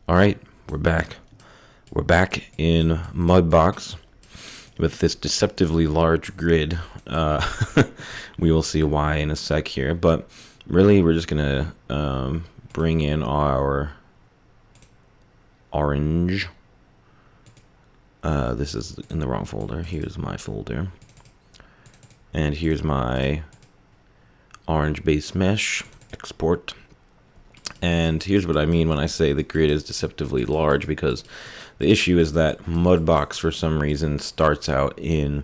All right, we're back. We're back in Mudbox with this deceptively large grid. We will see why in a sec here, but really we're just gonna bring in our orange. This is in the wrong folder. Here's my folder. And here's my orange base mesh export. And here's what I mean when I say the grid is deceptively large, because the issue is that Mudbox for some reason starts out in,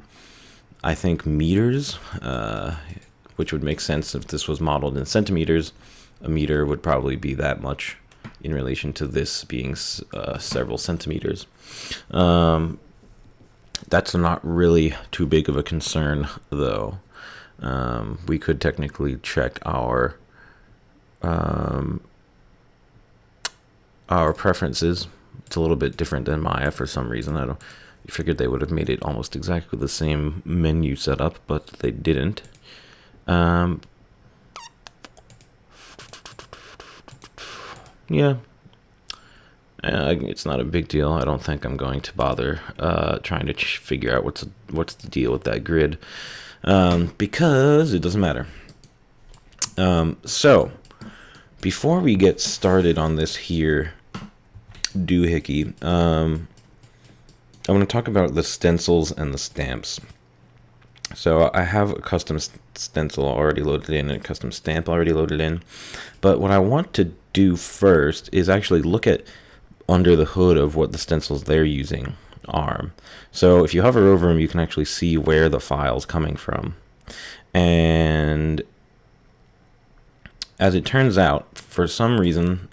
I think, meters, which would make sense if this was modeled in centimeters. A meter would probably be that much in relation to this being several centimeters. That's not really too big of a concern, though. We could technically check our preferences. It's a little bit different than Maya for some reason. I figured they would have made it almost exactly the same menu setup, but they didn't. Yeah. It's not a big deal. I don't think I'm going to bother trying to figure out what's the deal with that grid, because it doesn't matter. So before we get started on this here doohickey, I want to talk about the stencils and the stamps. So I have a custom stencil already loaded in and a custom stamp already loaded in, but what I want to do first is actually look at under the hood of what the stencils they're using are. So if you hover over them, you can actually see where the file's coming from. And as it turns out, for some reason,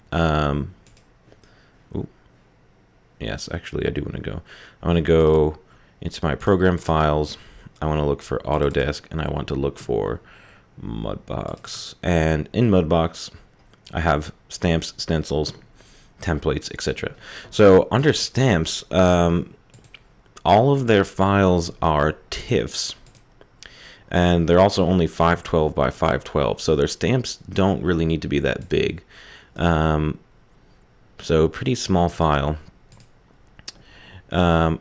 yes, actually I do want to go. I want to go into my program files. I want to look for Autodesk, and I want to look for Mudbox. And in Mudbox, I have stamps, stencils, templates, etc. So under stamps, all of their files are TIFFs, and they're also only 512 by 512, so their stamps don't really need to be that big. So pretty small file. It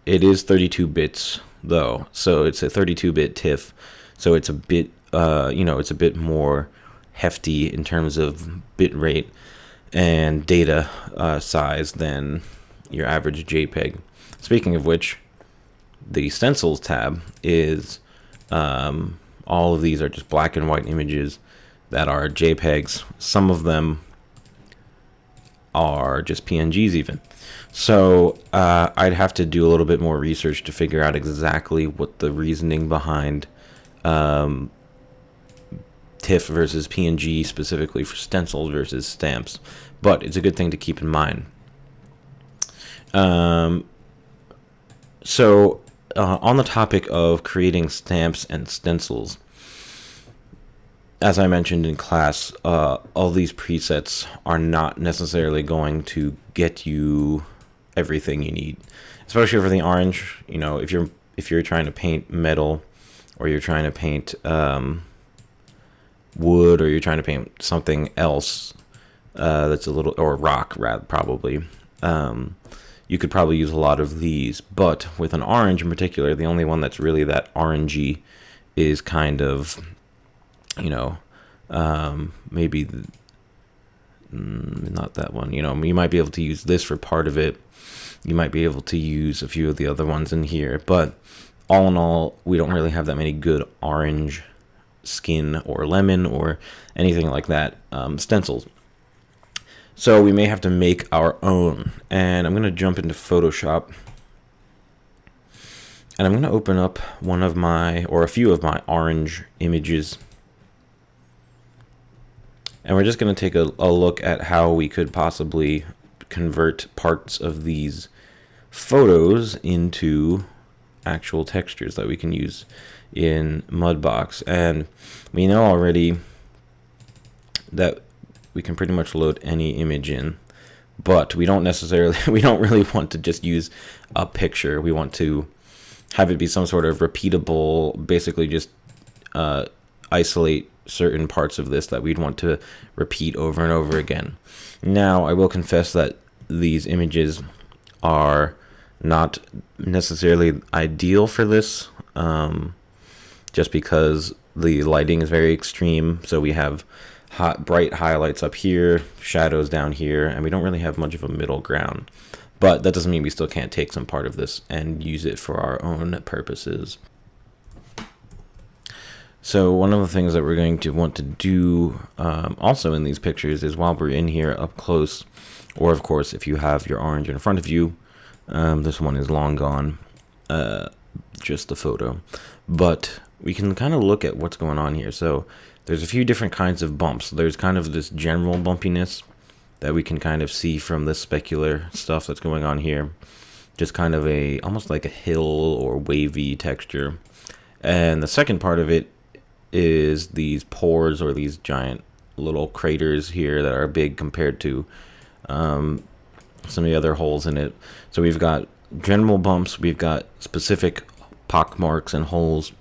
is 32 bits though, so it's a 32-bit TIFF, so it's a bit it's a bit more hefty in terms of bit rate and data size than your average JPEG. Speaking of which, the Stencils tab is all of these are just black and white images that are JPEGs. Some of them are just PNGs even. So I'd have to do a little bit more research to figure out exactly what the reasoning behind TIFF versus PNG specifically for stencils versus stamps, but it's a good thing to keep in mind. So on the topic of creating stamps and stencils, as I mentioned in class, all these presets are not necessarily going to get you everything you need, especially for the orange. You know, if you're trying to paint metal, or you're trying to paint wood, or you're trying to paint something else that's a little, or rock rather, probably, you could probably use a lot of these. But with an orange in particular, the only one that's really that orangey is kind of, maybe not that one. You might be able to use this for part of it. You might be able to use a few of the other ones in here, but all in all, we don't really have that many good orange, skin, or lemon, or anything like that stencils. So we may have to make our own. And I'm going to jump into Photoshop, and I'm going to open up one of my, or a few of my orange images. And we're just going to take a look at how we could possibly convert parts of these photos into actual textures that we can use in Mudbox. And we know already that we can pretty much load any image in, but we don't really want to just use a picture. We want to have it be some sort of repeatable, basically just isolate certain parts of this that we'd want to repeat over and over again. Now, I will confess that these images are not necessarily ideal for this, just because the lighting is very extreme. So we have bright highlights up here, shadows down here, and we don't really have much of a middle ground. But that doesn't mean we still can't take some part of this and use it for our own purposes. So one of the things that we're going to want to do also in these pictures is, while we're in here up close, or of course if you have your orange in front of you, this one is long gone, just the photo, but we can kind of look at what's going on here. So there's a few different kinds of bumps. There's kind of this general bumpiness that we can kind of see from this specular stuff that's going on here, just kind of almost like a hill or wavy texture. And the second part of it is these pores, or these giant little craters here that are big compared to some of the other holes in it. So we've got general bumps, we've got specific pock marks and holes,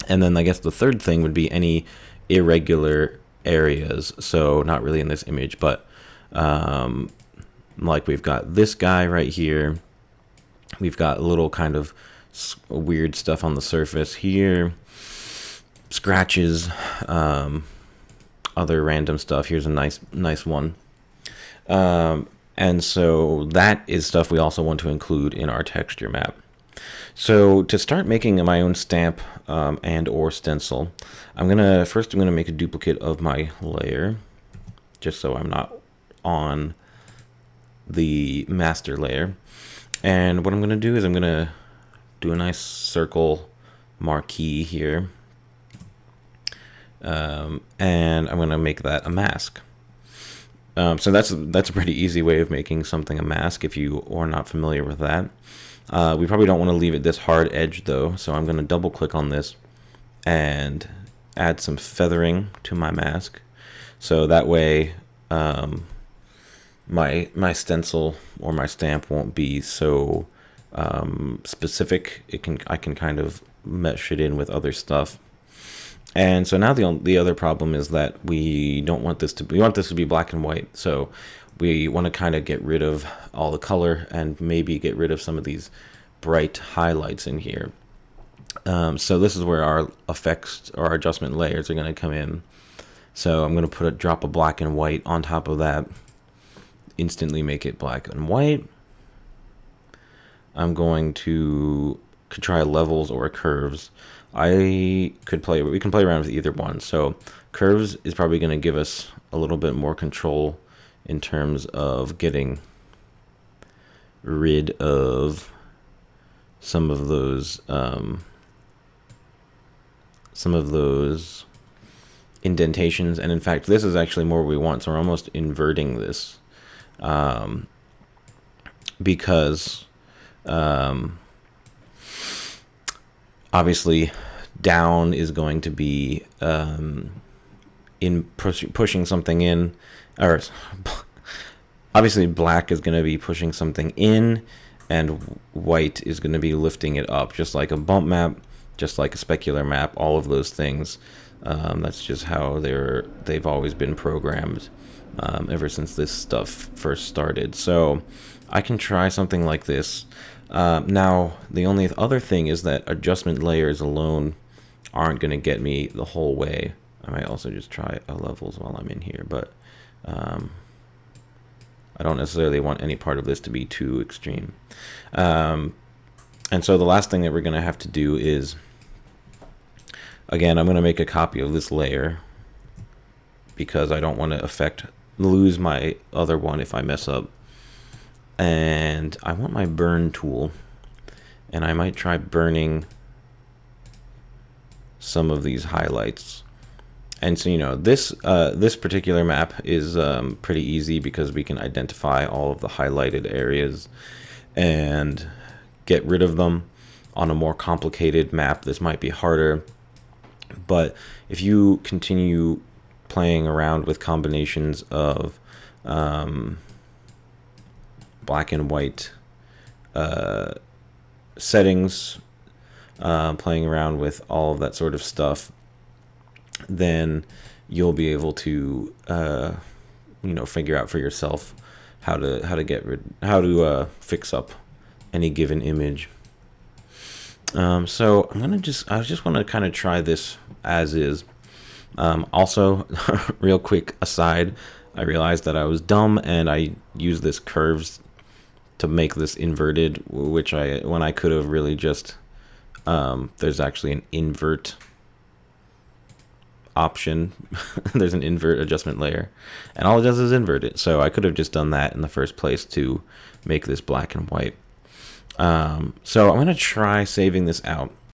and then I guess the third thing would be any irregular areas. So not really in this image, but like we've got this guy right here, we've got a little kind of weird stuff on the surface here, scratches, other random stuff. Here's a nice one. And so that is stuff we also want to include in our texture map. So to start making my own stamp and or stencil, I'm gonna make a duplicate of my layer, just so I'm not on the master layer. And what I'm gonna do is I'm gonna do a nice circle marquee here, and I'm gonna make that a mask. So that's a pretty easy way of making something a mask if you are not familiar with that. We probably don't want to leave it this hard edge though, so I'm going to double click on this and add some feathering to my mask, so that way my stencil or my stamp won't be so specific. I can kind of mesh it in with other stuff. And so now the other problem is that we want this to be black and white. So we want to kind of get rid of all the color and maybe get rid of some of these bright highlights in here. So this is where our effects or our adjustment layers are going to come in. So I'm going to put a drop of black and white on top of that, instantly make it black and white. I'm going to try levels or curves. We can play around with either one. So curves is probably going to give us a little bit more control in terms of getting rid of some of those indentations. And in fact, this is actually more what we want. So we're almost inverting this, because obviously down is going to be in pushing something in, or obviously black is going to be pushing something in, and white is going to be lifting it up, just like a bump map, just like a specular map, all of those things. That's just how they've always been programmed ever since this stuff first started. So I can try something like this. Now, the only other thing is that adjustment layers alone aren't going to get me the whole way. I might also just try levels while I'm in here, but I don't necessarily want any part of this to be too extreme. And so the last thing that we're going to have to do is, again, I'm going to make a copy of this layer because I don't want to lose my other one if I mess up. And I want my burn tool, and I might try burning some of these highlights. And so, this particular map is pretty easy because we can identify all of the highlighted areas and get rid of them. On a more complicated map, this might be harder. But if you continue playing around with combinations of black and white settings, playing around with all of that sort of stuff, then you'll be able to figure out for yourself how to fix up any given image. So I just want to kind of try this as is. Also, real quick aside, I realized that I was dumb and I used this curves to make this inverted, when I could have really just, there's actually an invert option. There's an invert adjustment layer, and all it does is invert it. So I could have just done that in the first place to make this black and white. So I'm going to try saving this out.